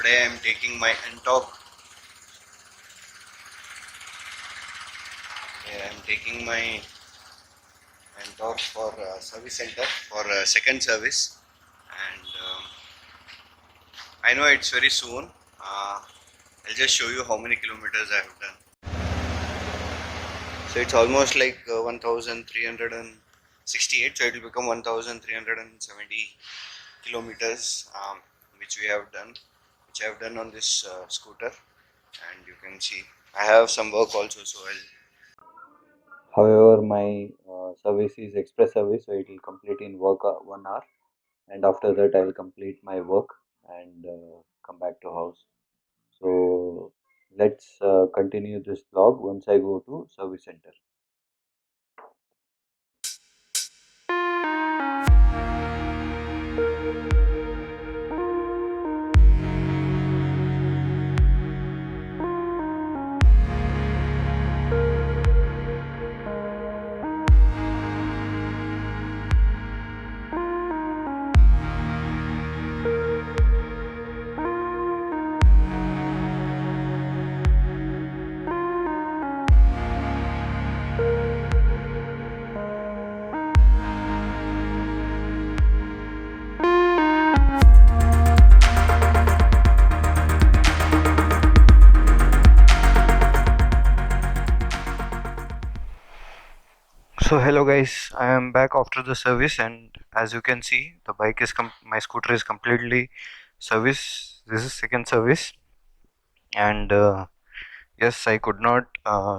Today I am taking my Ntorq. I am taking my Ntorq for service center for second service, and I know it's very soon. I'll just show you how many kilometers I have done. So it's almost like 1368, so it will become 1370 kilometers, which we have done, which I have done on this scooter. And you can see I have some work also, so I'll. However, my service is express service, so it will complete in work 1 hour, and after that I will complete my work and come back to house. So let's continue this vlog once I go to service center. So hello guys, I am back after the service, and as you can see, the bike is my scooter is completely service. This is second service, and yes, I could not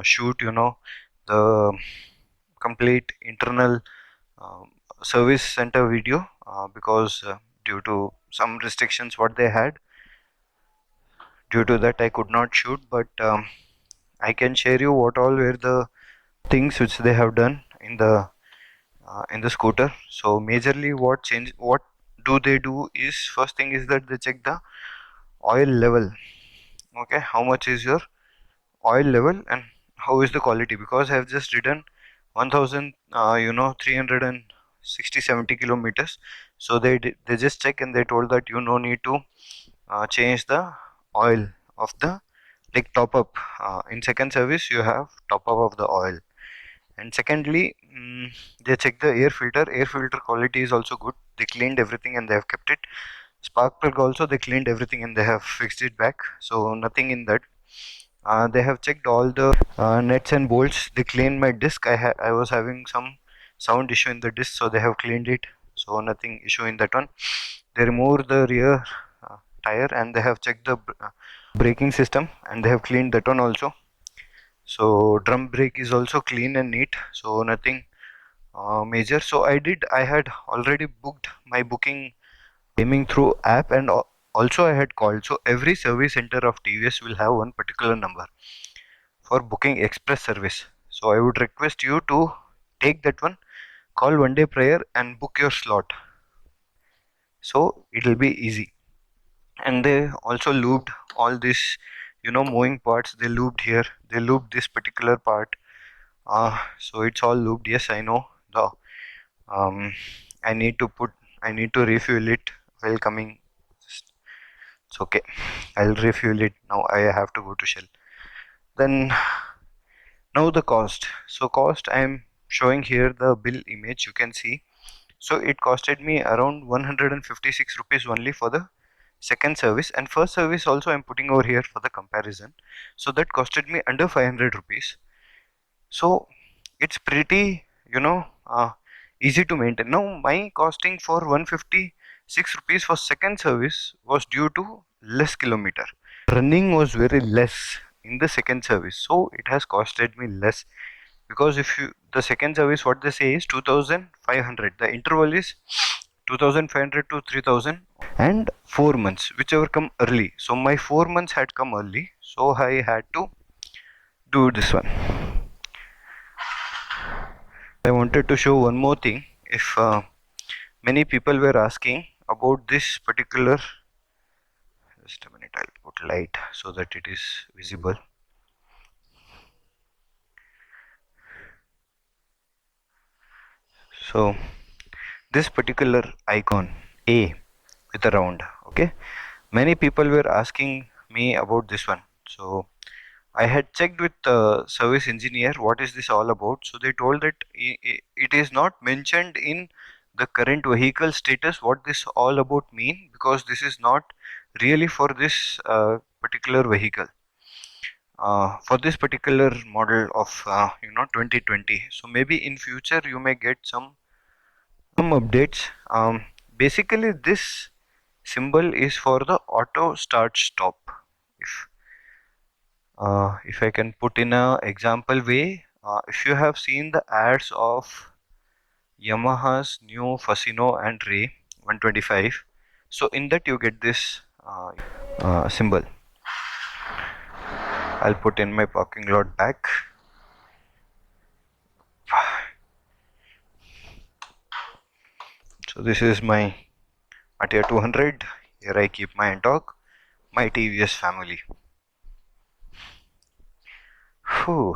shoot, the complete internal um, service center video because due to some restrictions what they had. Due to that, I could not shoot, but I can share you what all were the things which they have done in the scooter. So majorly what do they do is, first thing is that they check the oil level. Okay, how much is your oil level and how is the quality, because I have just ridden 1000 360 70 kilometers. So they just check and they told that you no need to change the oil of the, like, top up. In second service you have top up of the oil. And secondly, they check the air filter quality is also good. They cleaned everything and they have kept it. Spark plug also they cleaned everything and they have fixed it back, so nothing in that. They have checked all the nuts and bolts. They cleaned my disc. I was having some sound issue in the disc, so they have cleaned it, so nothing issue in that one. They removed the rear tire and they have checked the braking system and they have cleaned that one also. So drum brake is also clean and neat, so nothing major. So I had already booked my booking aiming through app, and also I had called. So every service center of TVS will have one particular number for booking express service. So I would request you to take that one, call one day prior and book your slot, so it will be easy. And they also looped all this, moving parts. They looped here, they looped this particular part. So it's all looped. Yes, I know the um I need to put, I need to refuel it while coming. It's okay, I'll refuel it now. I have to go to Shell. Then now the cost. So cost, I am showing here the bill image, you can see. So it costed me around 156 rupees only for the second service, and first service also I'm putting over here for the comparison. So that costed me under 500 rupees. So it's pretty, easy to maintain. Now my costing for 156 rupees for second service was due to less kilometer. Running was very less in the second service, so it has costed me less. Because if you, the second service, what they say is 2500, the interval is 2500 to 3000, and 4 months whichever come early. So my 4 months had come early, so I had to do this one. I wanted to show one more thing. If many people were asking about this particular, just a minute, I'll put light so that it is visible. So this particular icon A with a round, okay, Many people were asking me about this one, so I had checked with the service engineer what is this all about. So they told that it is not mentioned in the current vehicle status what this all about mean, because this is not really for this particular vehicle, for this particular model of 2020. So maybe in future you may get some updates. Basically this symbol is for the auto start stop. If I can put in a example way, if you have seen the ads of Yamaha's new Fasino and Ray 125, so in that you get this symbol. I'll put in my parking lot back. So this is my Atia 200. Here I keep my Ntorq, my TVS family. Whew.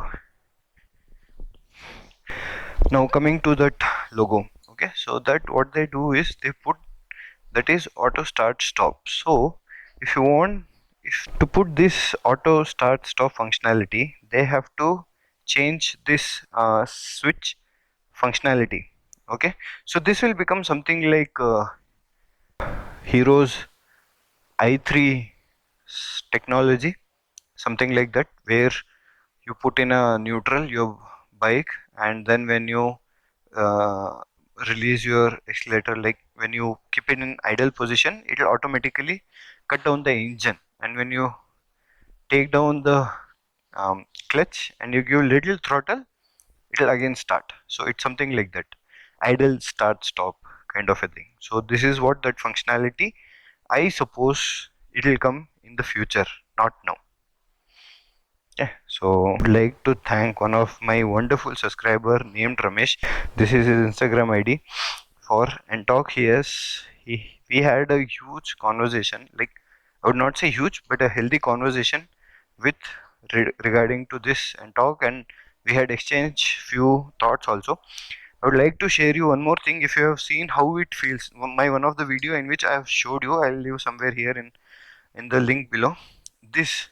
Now coming to that logo. Okay, so that what they do is they put that is auto start stop. So if you want, if to put this auto start stop functionality, they have to change this switch functionality. Okay, so this will become something like Hero's i3 technology, something like that, where you put in a neutral your bike, and then when you uh, release your accelerator, like when you keep it in idle position, it will automatically cut down the engine, and when you take down the clutch and you give little throttle, it will again start. So it's something like that, idle start stop kind of a thing. So this is what that functionality, I suppose it will come in the future, not now. Yeah, so I would like to thank one of my wonderful subscriber named Ramesh. This is his Instagram ID for Ntorq. We had a huge conversation, like I would not say huge, but a healthy conversation with regarding to this Ntorq, and we had exchanged few thoughts also. I would like to share you one more thing. If you have seen how it feels, my one of the video in which I have showed you, I'll leave somewhere here in the link below. This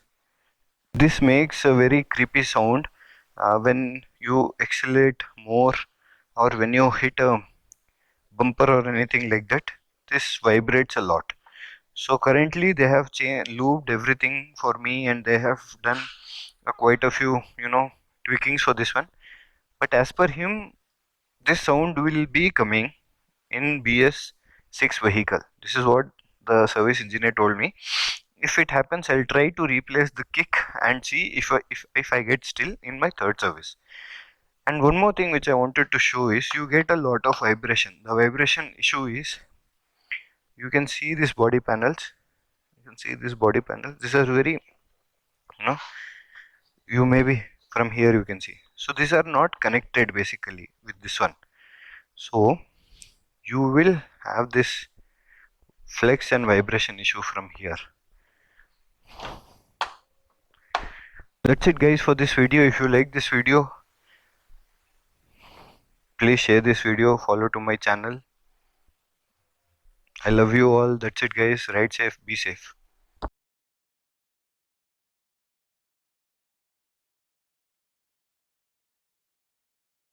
this makes a very creepy sound when you accelerate more, or when you hit a bumper or anything like that. This vibrates a lot. So currently they have looped everything for me, and they have done quite a few tweakings for this one. But as per him, this sound will be coming in BS6 vehicle. This is what the service engineer told me. If it happens, I'll try to replace the kick and see if I get still in my third service. And one more thing which I wanted to show is you get a lot of vibration. The vibration issue is, you can see these body panels. You can see this body panel. These are very, you know, you maybe from here you can see. So these are not connected basically with this one. So you will have this flex and vibration issue from here. That's it guys for this video. If you like this video, please share this video, follow to my channel. I love you all. That's it guys. Ride safe, be safe.